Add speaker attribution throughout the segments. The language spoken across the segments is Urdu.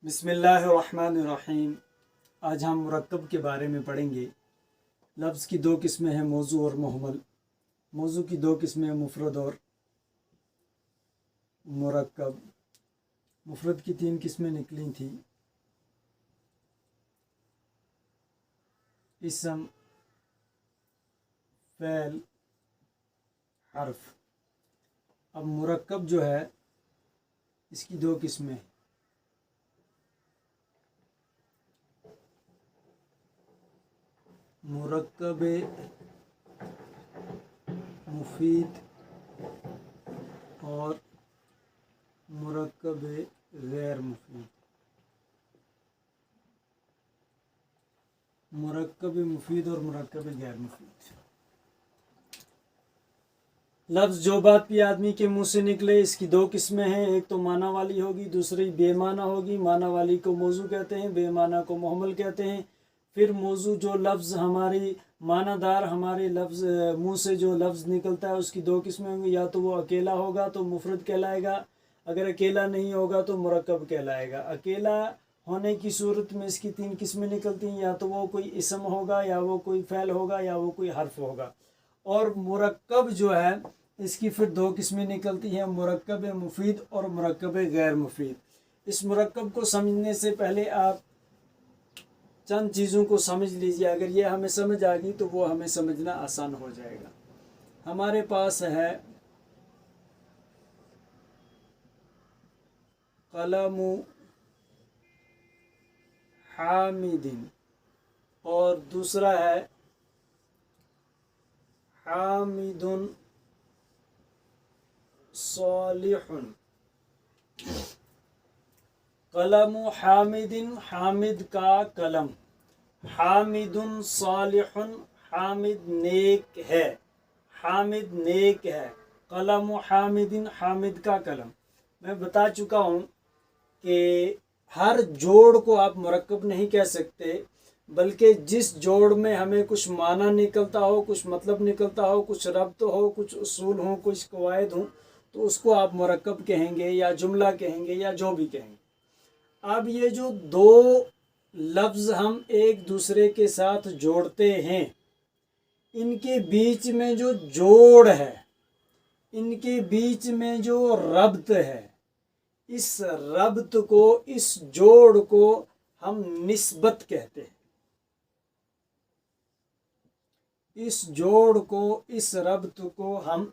Speaker 1: بسم اللہ الرحمن الرحیم۔ آج ہم مرکب کے بارے میں پڑھیں گے۔ لفظ کی دو قسمیں ہیں، موضوع اور محمل۔ موضوع کی دو قسمیں، مفرد اور مرکب۔ مفرد کی تین قسمیں نکلی تھیں، اسم، فعل، حرف۔ اب مرکب جو ہے اس کی دو قسمیں ہیں، مرکب مفید اور مرکب غیر مفید۔ مرکب مفید اور مرکب غیر مفید۔ لفظ جو بات بھی آدمی کے منہ سے نکلے اس کی دو قسمیں ہیں، ایک تو معنی والی ہوگی، دوسری بے معنی ہوگی۔ معنی والی کو موضوع کہتے ہیں، بے معنی کو محمل کہتے ہیں۔ پھر موضوع جو لفظ ہماری معنی دار ہمارے لفظ منہ سے جو لفظ نکلتا ہے اس کی دو قسمیں ہوں گی، یا تو وہ اکیلا ہوگا تو مفرد کہلائے گا، اگر اکیلا نہیں ہوگا تو مرکب کہلائے گا۔ اکیلا ہونے کی صورت میں اس کی تین قسمیں نکلتی ہیں، یا تو وہ کوئی اسم ہوگا، یا وہ کوئی فعل ہوگا، یا وہ کوئی حرف ہوگا۔ اور مرکب جو ہے اس کی پھر دو قسمیں نکلتی ہیں، مرکب مفید اور مرکب غیر مفید۔ اس مرکب کو سمجھنے سے پہلے آپ چند چیزوں کو سمجھ لیجئے، اگر یہ ہمیں سمجھ آ گئی تو وہ ہمیں سمجھنا آسان ہو جائے گا۔ ہمارے پاس ہے قلم حامد اور دوسرا ہے حامد صالح۔ قلم حامد، حامد کا قلم، حامد صالح، حامد نیک ہے، حامد نیک ہے۔ قلم حامد، حامد کا قلم۔ میں بتا چکا ہوں کہ ہر جوڑ کو آپ مرکب نہیں کہہ سکتے، بلکہ جس جوڑ میں ہمیں کچھ معنی نکلتا ہو، کچھ مطلب نکلتا ہو، کچھ ربط ہو، کچھ اصول ہوں، کچھ قواعد ہوں، تو اس کو آپ مرکب کہیں گے یا جملہ کہیں گے یا جو بھی کہیں گے۔ اب یہ جو دو لفظ ہم ایک دوسرے کے ساتھ جوڑتے ہیں، ان کے بیچ میں جو جوڑ ہے، ان کے بیچ میں جو ربط ہے، اس ربط کو، اس جوڑ کو ہم نسبت کہتے ہیں۔ اس جوڑ کو، اس ربط کو ہم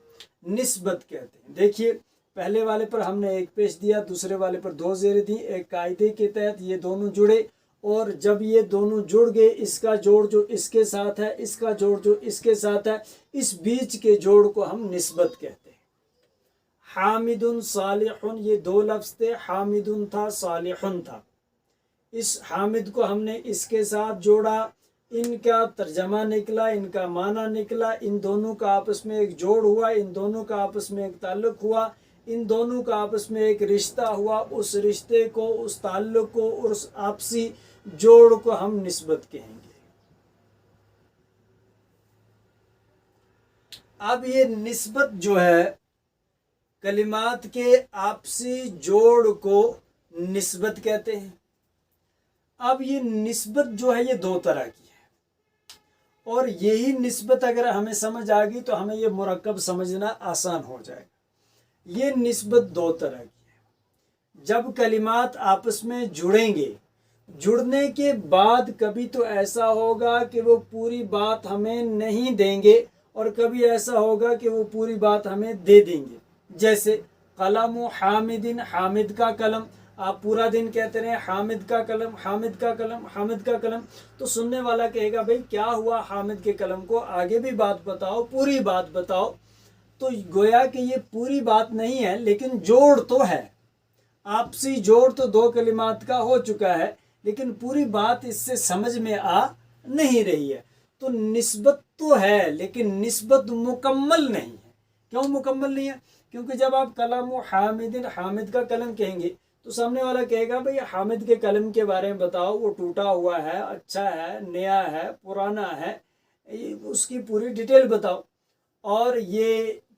Speaker 1: نسبت کہتے ہیں۔ دیکھیے پہلے والے پر ہم نے ایک پیش دیا، دوسرے والے پر دو زیر دی، ایک قاعدے کے تحت یہ دونوں جڑے، اور جب یہ دونوں جڑ گئے، اس کا جوڑ جو اس کے ساتھ ہے، اس کا جوڑ جو اس کے ساتھ ہے، اس بیچ کے جوڑ کو ہم نسبت کہتے ہیں۔ حامد صالح، یہ دو لفظ تھے، حامد تھا، صالح تھا۔ اس حامد کو ہم نے اس کے ساتھ جوڑا، ان کا ترجمہ نکلا، ان کا معنی نکلا، ان دونوں کا آپس میں ایک جوڑ ہوا، ان دونوں کا آپس میں ایک تعلق ہوا، ان دونوں کا آپس میں ایک رشتہ ہوا۔ اس رشتے کو، اس تعلق کو، اس آپسی جوڑ کو ہم نسبت کہیں گے۔ اب یہ نسبت جو ہے، کلمات کے آپسی جوڑ کو نسبت کہتے ہیں۔ اب یہ نسبت جو ہے یہ دو طرح کی ہے، اور یہی نسبت اگر ہمیں سمجھ آ گئی تو ہمیں یہ مرکب سمجھنا آسان ہو جائے گا۔ یہ نسبت دو طرح کی ہے۔ جب کلمات آپس میں جڑیں گے، جڑنے کے بعد کبھی تو ایسا ہوگا کہ وہ پوری بات ہمیں نہیں دیں گے، اور کبھی ایسا ہوگا کہ وہ پوری بات ہمیں دے دیں گے۔ جیسے قلم حامد، حامد کا قلم، آپ پورا دن کہتے رہے حامد کا قلم، حامد کا قلم، حامد کا قلم، تو سننے والا کہے گا بھئی کیا ہوا حامد کے قلم کو، آگے بھی بات بتاؤ، پوری بات بتاؤ۔ تو گویا کہ یہ پوری بات نہیں ہے، لیکن جوڑ تو ہے، آپسی جوڑ تو دو کلمات کا ہو چکا ہے، لیکن پوری بات اس سے سمجھ میں آ نہیں رہی ہے۔ تو نسبت تو ہے، لیکن نسبت مکمل نہیں ہے۔ کیوں مکمل نہیں ہے؟ کیونکہ جب آپ قلم حامد، حامد کا قلم کہیں گے تو سامنے والا کہے گا بھئی حامد کے قلم کے بارے میں بتاؤ، وہ ٹوٹا ہوا ہے، اچھا ہے، نیا ہے، پرانا ہے، اس کی پوری ڈیٹیل بتاؤ۔ اور یہ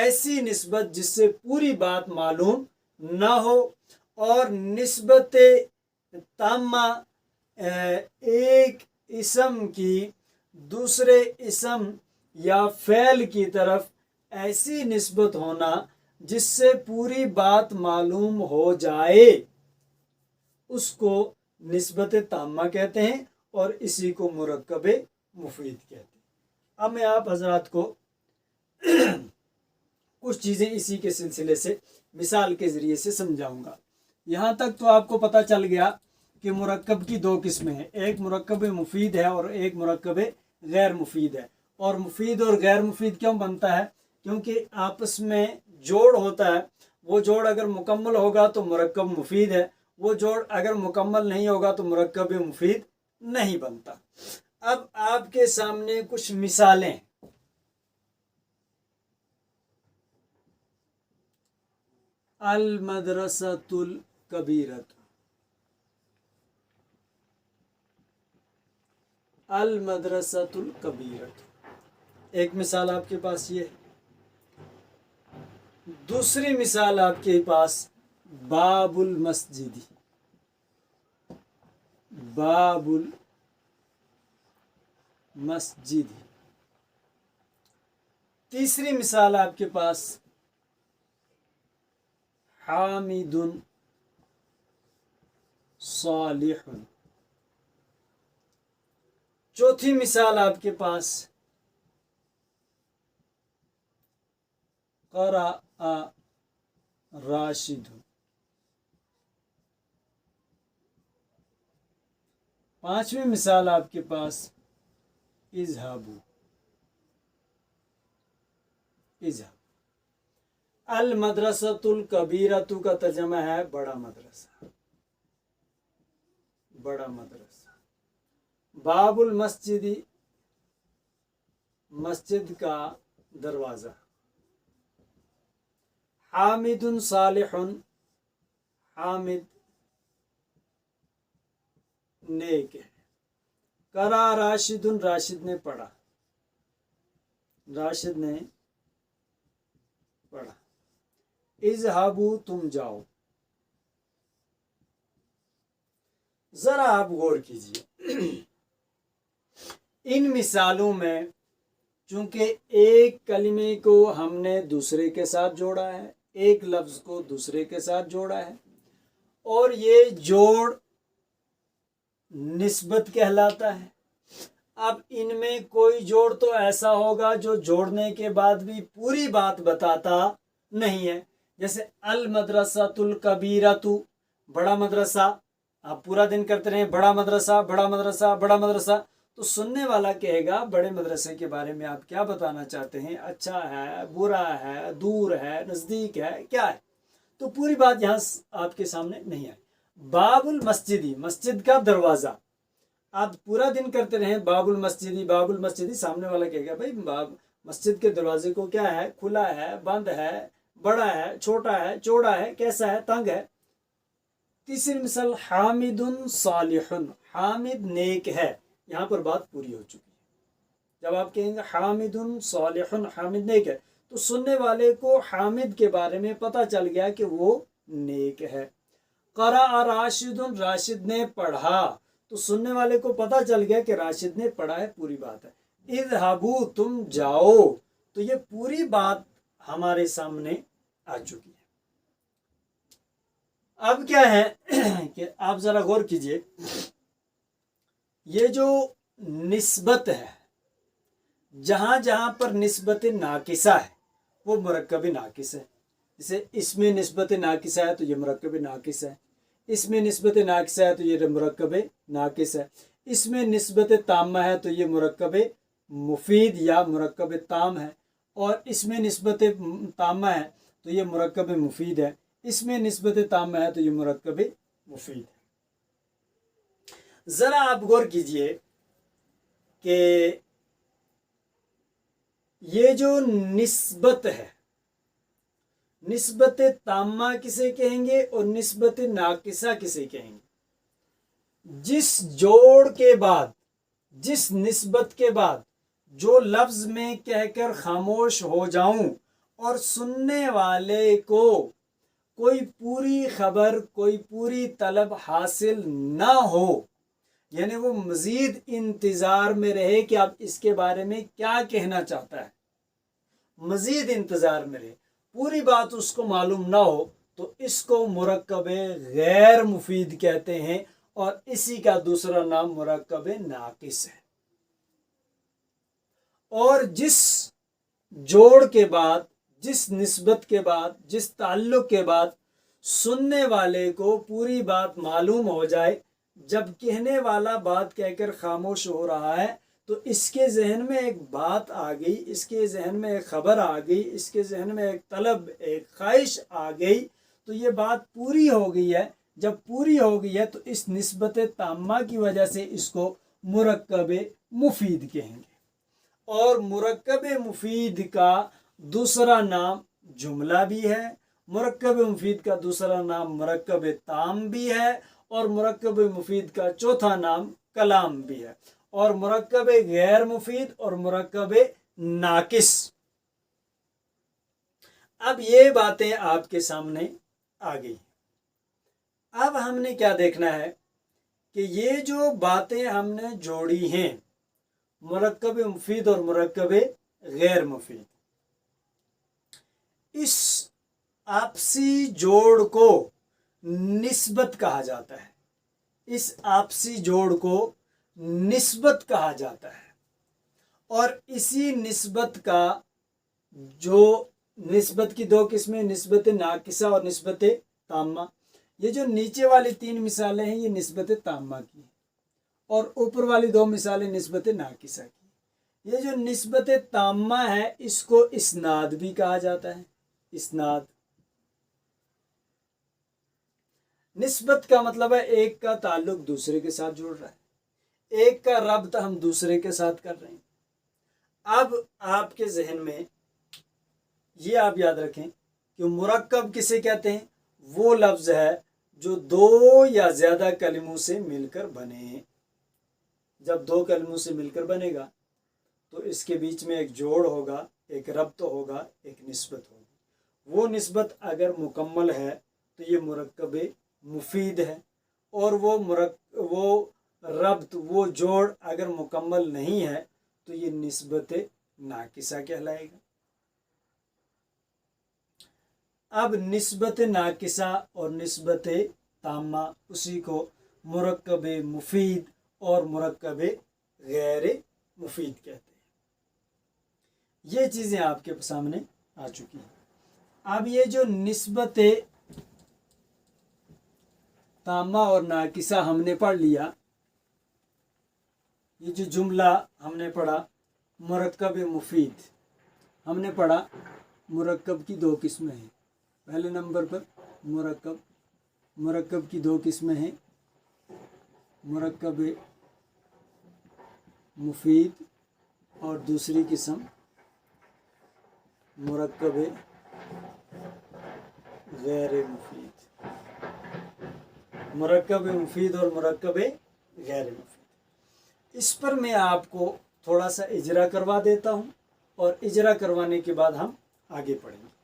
Speaker 1: ایسی نسبت جس سے پوری بات معلوم نہ ہو، اور نسبت تامہ ایک اسم کی دوسرے اسم یا فعل کی طرف ایسی نسبت ہونا جس سے پوری بات معلوم ہو جائے، اس کو نسبت تامہ کہتے ہیں، اور اسی کو مرکب مفید کہتے ہیں۔ اب میں آپ حضرات کو کچھ چیزیں اسی کے سلسلے سے مثال کے ذریعے سے سمجھاؤں گا۔ یہاں تک تو آپ کو پتہ چل گیا کہ مرکب کی دو قسمیں ہیں، ایک مرکب مفید ہے اور ایک مرکب غیر مفید ہے۔ اور مفید اور غیر مفید کیوں بنتا ہے؟ کیونکہ آپس میں جوڑ ہوتا ہے، وہ جوڑ اگر مکمل ہوگا تو مرکب مفید ہے، وہ جوڑ اگر مکمل نہیں ہوگا تو مرکب مفید نہیں بنتا۔ اب آپ کے سامنے کچھ مثالیں، المدرسۃ الکبیرۃ، المدرسۃ الکبیرۃ، ایک مثال آپ کے پاس یہ ہے۔ دوسری مثال آپ کے پاس باب المسجد، باب المسجد۔ تیسری مثال آپ کے پاس حامد صالح۔ چوتھی مثال آپ کے پاس قرأ راشد۔ پانچویں مثال آپ کے پاس اذهبوا، اذهب۔ المدرسۃ الکبیرۃ کا ترجمہ ہے بڑا مدرسہ، بڑا مدرسہ۔ باب المسجد، مسجد کا دروازہ۔ حامد صالح، حامد نیک ہے۔ قرأ راشد، راشد نے پڑھا، راشد نے پڑھا۔ اذهبوا، تم جاؤ۔ ذرا آپ غور کیجیے، ان مثالوں میں چونکہ ایک کلمے کو ہم نے دوسرے کے ساتھ جوڑا ہے، ایک لفظ کو دوسرے کے ساتھ جوڑا ہے، اور یہ جوڑ نسبت کہلاتا ہے۔ اب ان میں کوئی جوڑ تو ایسا ہوگا جو جوڑنے کے بعد بھی پوری بات بتاتا نہیں ہے، جیسے المدرسۃ الکبیرۃ، بڑا مدرسہ۔ آپ پورا دن کرتے رہیں بڑا مدرسہ، بڑا مدرسہ، بڑا مدرسہ، تو سننے والا کہے گا بڑے مدرسے کے بارے میں آپ کیا بتانا چاہتے ہیں؟ اچھا ہے، برا ہے، دور ہے، نزدیک ہے، کیا ہے؟ تو پوری بات یہاں آپ کے سامنے نہیں آئی۔ باب المسجدی، مسجد کا دروازہ۔ آپ پورا دن کرتے رہیں باب المسجدی، باب المسجدی، سامنے والا کہے گا بھائی باب مسجد کے دروازے کو کیا ہے؟ کھلا ہے، بند ہے، بڑا ہے، چھوٹا ہے، چوڑا ہے، کیسا ہے، تنگ ہے۔ تیسری مثال حامد صالح، حامد نیک ہے۔ یہاں پر بات پوری ہو چکی ہے۔ جب آپ کہیں گے حامد صالح، حامد نیک ہے، تو سننے والے کو حامد کے بارے میں پتہ چل گیا کہ وہ نیک ہے۔ قرأ راشد، راشد نے پڑھا، تو سننے والے کو پتہ چل گیا کہ راشد نے پڑھا ہے، پوری بات ہے۔ اذهبوا، تم جاؤ، تو یہ پوری بات ہمارے سامنے آ چکی ہے۔ اب کیا ہے کہ آپ ذرا غور کیجئے، یہ جو نسبت ہے، جہاں جہاں پر نسبت ناقصہ ہے وہ مرکب ناقص ہے۔ جیسے اس میں نسبت ناقصہ ہے تو یہ مرکب ناقص ہے، اس میں نسبت ناقصہ ہے تو یہ مرکب ناقص ہے، اس میں نسبت تامہ ہے تو یہ مرکب مفید یا مرکب تام ہے، اور اس میں نسبت تامہ ہے تو یہ مرکب مفید ہے، اس میں نسبت تامہ ہے تو یہ مرکب مفید ہے۔ ذرا آپ غور کیجئے کہ یہ جو نسبت ہے، نسبت تامہ کسے کہیں گے اور نسبت ناقصہ کسے کہیں گے؟ جس جوڑ کے بعد، جس نسبت کے بعد جو لفظ میں کہہ کر خاموش ہو جاؤں اور سننے والے کو کوئی پوری خبر، کوئی پوری طلب حاصل نہ ہو، یعنی وہ مزید انتظار میں رہے کہ اب اس کے بارے میں کیا کہنا چاہتا ہے، مزید انتظار میں رہے، پوری بات اس کو معلوم نہ ہو، تو اس کو مرکب غیر مفید کہتے ہیں، اور اسی کا دوسرا نام مرکب ناقص ہے۔ اور جس جوڑ کے بعد، جس نسبت کے بعد، جس تعلق کے بعد سننے والے کو پوری بات معلوم ہو جائے، جب کہنے والا بات کہہ کر خاموش ہو رہا ہے تو اس کے ذہن میں ایک بات آ گئی، اس کے ذہن میں ایک خبر آ گئی، اس کے ذہن میں ایک طلب، ایک خواہش آ گئی، تو یہ بات پوری ہو گئی ہے۔ جب پوری ہو گئی ہے تو اس نسبت تامہ کی وجہ سے اس کو مرکب مفید کہیں گے۔ اور مرکب مفید کا دوسرا نام جملہ بھی ہے، مرکب مفید کا دوسرا نام مرکب تام بھی ہے، اور مرکب مفید کا چوتھا نام کلام بھی ہے، اور مرکب غیر مفید اور مرکب ناقص۔ اب یہ باتیں آپ کے سامنے آ گئی۔ اب ہم نے کیا دیکھنا ہے کہ یہ جو باتیں ہم نے جوڑی ہیں، مرکب مفید اور مرکب غیر مفید، اس آپسی جوڑ کو نسبت کہا جاتا ہے، اس آپسی جوڑ کو نسبت کہا جاتا ہے۔ اور اسی نسبت کا جو نسبت کی دو قسمیں، نسبت ناقصہ اور نسبت تامہ، یہ جو نیچے والی تین مثالیں ہیں یہ نسبت تامہ کی ہیں، اور اوپر والی دو مثالیں نسبت ناقصہ کی۔ یہ جو نسبت تامہ ہے اس کو اسناد بھی کہا جاتا ہے، اسناد۔ نسبت کا مطلب ہے ایک کا تعلق دوسرے کے ساتھ جوڑ رہا ہے، ایک کا ربط ہم دوسرے کے ساتھ کر رہے ہیں۔ اب آپ کے ذہن میں یہ آپ یاد رکھیں کہ مرکب کسے کہتے ہیں؟ وہ لفظ ہے جو دو یا زیادہ کلموں سے مل کر بنے۔ جب دو کلموں سے مل کر بنے گا تو اس کے بیچ میں ایک جوڑ ہوگا، ایک ربط ہوگا، ایک نسبت ہوگی۔ وہ نسبت اگر مکمل ہے تو یہ مرکب مفید ہے، اور وہ ربط، وہ جوڑ اگر مکمل نہیں ہے تو یہ نسبت ناقصہ کہلائے گا۔ اب نسبت ناقصہ اور نسبت تامہ، اسی کو مرکب مفید اور مرکب غیر مفید کہتے ہیں۔ یہ چیزیں آپ کے سامنے آ چکی ہیں۔ اب یہ جو نسبت تامہ اور ناقصہ ہم نے پڑھ لیا، یہ جو جملہ ہم نے پڑھا مرکب مفید، ہم نے پڑھا مرکب کی دو قسمیں ہیں۔ پہلے نمبر پر مرکب کی دو قسمیں ہیں، مرکب مفید اور دوسری قسم مرکب غیر مفید۔ مرکب مفید اور مرکب غیر مفید، اس پر میں آپ کو تھوڑا سا اجرا کروا دیتا ہوں، اور اجرا کروانے کے بعد ہم آگے پڑھیں گے۔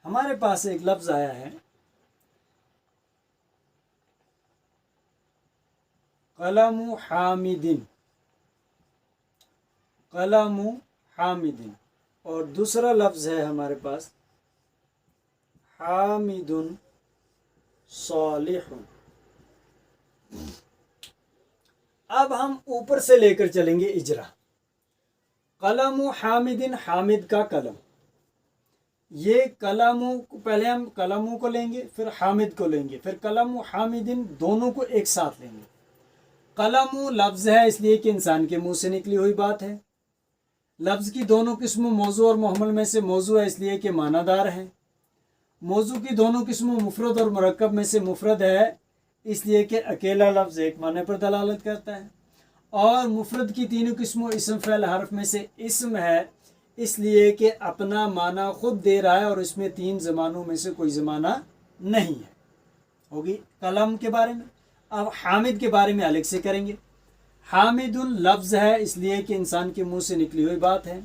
Speaker 1: ہمارے پاس ایک لفظ آیا ہے قلم حامد، قلم حامد، اور دوسرا لفظ ہے ہمارے پاس حامد صالح۔ اب ہم اوپر سے لے کر چلیں گے اجرا۔ قلم حامد، حامد کا قلم، یہ قلموں پہلے ہم قلموں کو لیں گے، پھر حامد کو لیں گے، پھر قلم حامد، دونوں کو ایک ساتھ لیں گے۔ قلم لفظ ہے اس لیے کہ انسان کے منہ سے نکلی ہوئی بات ہے۔ لفظ کی دونوں قسموں موضوع اور محمل میں سے موضوع ہے اس لیے کہ معنی دار ہے۔ موضوع کی دونوں قسموں مفرد اور مرکب میں سے مفرد ہے اس لیے کہ اکیلا لفظ ایک معنی پر دلالت کرتا ہے۔ اور مفرد کی تینوں قسموں اسم فعل حرف میں سے اسم ہے اس لیے کہ اپنا معنی خود دے رہا ہے، اور اس میں تین زمانوں میں سے کوئی زمانہ نہیں ہے۔ ہوگی قلم کے بارے میں۔ اب حامد کے بارے میں الگ سے کریں گے۔ حامد لفظ ہے اس لیے کہ انسان کے منہ سے نکلی ہوئی بات ہے۔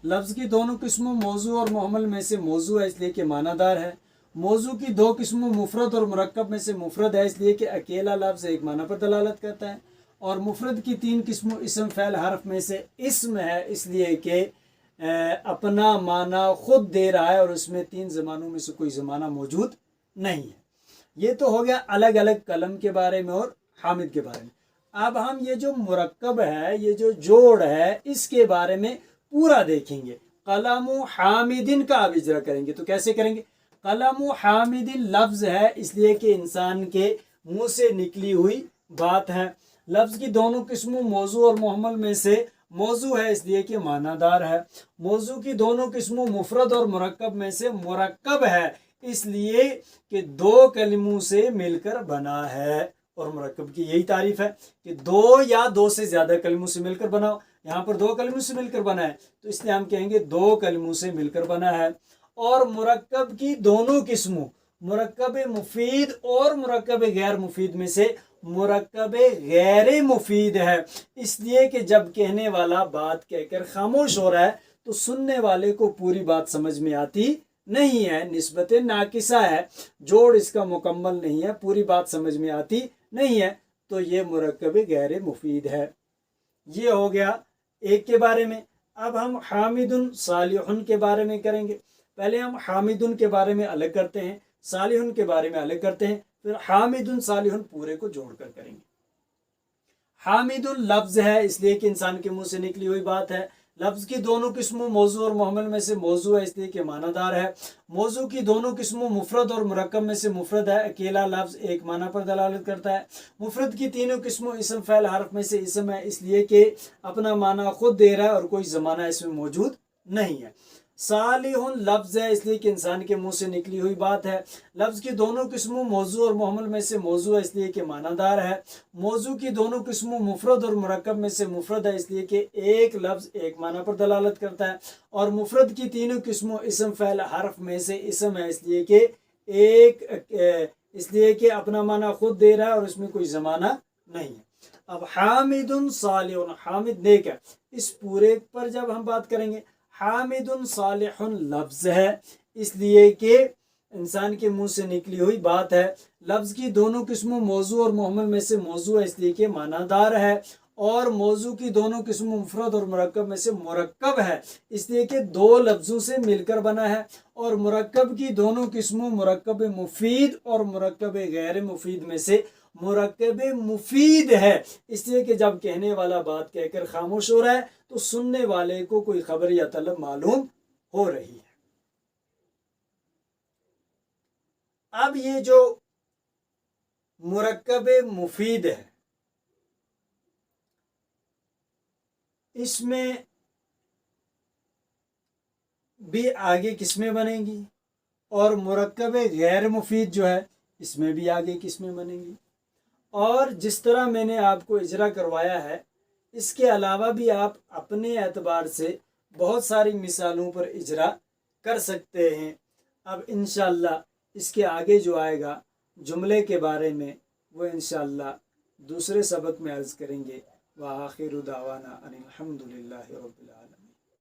Speaker 1: لفظ کی دونوں قسموں موضوع اور محمل میں سے موضوع ہے اس لیے کہ معنی دار ہے۔ موضوع کی دو قسموں مفرد اور مرکب میں سے مفرد ہے اس لیے کہ اکیلا لفظ ایک معنی پر دلالت کرتا ہے، اور مفرد کی تین قسموں اسم فعل حرف میں سے اسم ہے اس لیے کہ اپنا معنی خود دے رہا ہے اور اس میں تین زمانوں میں سے کوئی زمانہ موجود نہیں ہے۔ یہ تو ہو گیا الگ الگ قلم کے بارے میں اور حامد کے بارے میں۔ اب ہم یہ جو مرکب ہے، یہ جو جوڑ ہے، اس کے بارے میں پورا دیکھیں گے۔ قلم حامدن کا اب اجرا کریں گے تو کیسے کریں گے؟ قلم حامدن لفظ ہے اس لیے کہ انسان کے منہ سے نکلی ہوئی بات ہے۔ لفظ کی دونوں قسموں موضوع اور محمل میں سے موضوع ہے اس لیے کہ معنی دار ہے۔ موضوع کی دونوں قسموں مفرد اور مرکب میں سے مرکب ہے اس لیے کہ دو کلموں سے مل کر بنا ہے، اور مرکب کی یہی تعریف ہے کہ دو یا دو سے زیادہ کلموں سے مل کر بنا ہو۔ یہاں پر دو کلموں سے مل کر بنا ہے تو اس لیے ہم کہیں گے دو کلموں سے مل کر بنا ہے۔ اور مرکب کی دونوں قسموں مرکب مفید اور مرکب غیر مفید میں سے مرکب غیر مفید ہے اس لیے کہ جب کہنے والا بات کہہ کر خاموش ہو رہا ہے تو سننے والے کو پوری بات سمجھ میں آتی نہیں ہے، نسبت ناقصہ ہے، جوڑ اس کا مکمل نہیں ہے، پوری بات سمجھ میں آتی نہیں ہے، تو یہ مرکب غیر مفید ہے۔ یہ ہو گیا ایک کے بارے میں۔ اب ہم حامدن صالحن کے بارے میں کریں گے۔ پہلے ہم حامدن کے بارے میں الگ کرتے ہیں، صالحن کے بارے میں الگ کرتے ہیں، پھر حامدن صالحن پورے کو جوڑ کر کریں گے۔ حامدن لفظ ہے اس لیے کہ انسان کے منہ سے نکلی ہوئی بات ہے۔ لفظ کی دونوں قسموں موضوع اور محمل میں سے موضوع ہے اس لیے کہ معنی دار ہے۔ موضوع کی دونوں قسموں مفرد اور مرکب میں سے مفرد ہے، اکیلا لفظ ایک معنی پر دلالت کرتا ہے۔ مفرد کی تینوں قسموں اسم فعل حرف میں سے اسم ہے اس لیے کہ اپنا معنی خود دے رہا ہے اور کوئی زمانہ اس میں موجود نہیں ہے۔ صالح لفظ ہے اس لیے کہ انسان کے منہ سے نکلی ہوئی بات ہے۔ لفظ کی دونوں قسموں موضوع اور محمل میں سے موضوع ہے اس لیے کہ معنی دار ہے۔ موضوع کی دونوں قسموں مفرد اور مرکب میں سے مفرد ہے اس لیے کہ ایک لفظ ایک معنی پر دلالت کرتا ہے، اور مفرد کی تینوں قسموں اسم فعل حرف میں سے اسم ہے اس لیے کہ اپنا معنی خود دے رہا ہے اور اس میں کوئی زمانہ نہیں ہے۔ اب حامد صالح، حامد نیک ہے، اس پورے پر جب ہم بات کریں گے، حامد صالح لفظ ہے اس لیے کہ انسان کے منہ سے نکلی ہوئی بات ہے۔ لفظ کی دونوں قسموں موضوع اور محمل میں سے موضوع ہے اس لیے کہ معنی دار ہے، اور موضوع کی دونوں قسموں مفرد اور مرکب میں سے مرکب ہے اس لیے کہ دو لفظوں سے مل کر بنا ہے، اور مرکب کی دونوں قسموں مرکب مفید اور مرکب غیر مفید میں سے مرکب مفید ہے اس لیے کہ جب کہنے والا بات کہہ کر خاموش ہو رہا ہے تو سننے والے کو کوئی خبر یا طلب معلوم ہو رہی ہے۔ اب یہ جو مرکب مفید ہے اس میں بھی آگے قسمیں بنیں گی، اور مرکب غیر مفید جو ہے اس میں بھی آگے قسمیں بنیں گی، اور جس طرح میں نے آپ کو اجرا کروایا ہے اس کے علاوہ بھی آپ اپنے اعتبار سے بہت ساری مثالوں پر اجرا کر سکتے ہیں۔ اب انشاءاللہ اس کے آگے جو آئے گا جملے کے بارے میں وہ انشاءاللہ دوسرے سبق میں عرض کریں گے۔ وآخر دعوانا ان الحمد للہ رب العالمین۔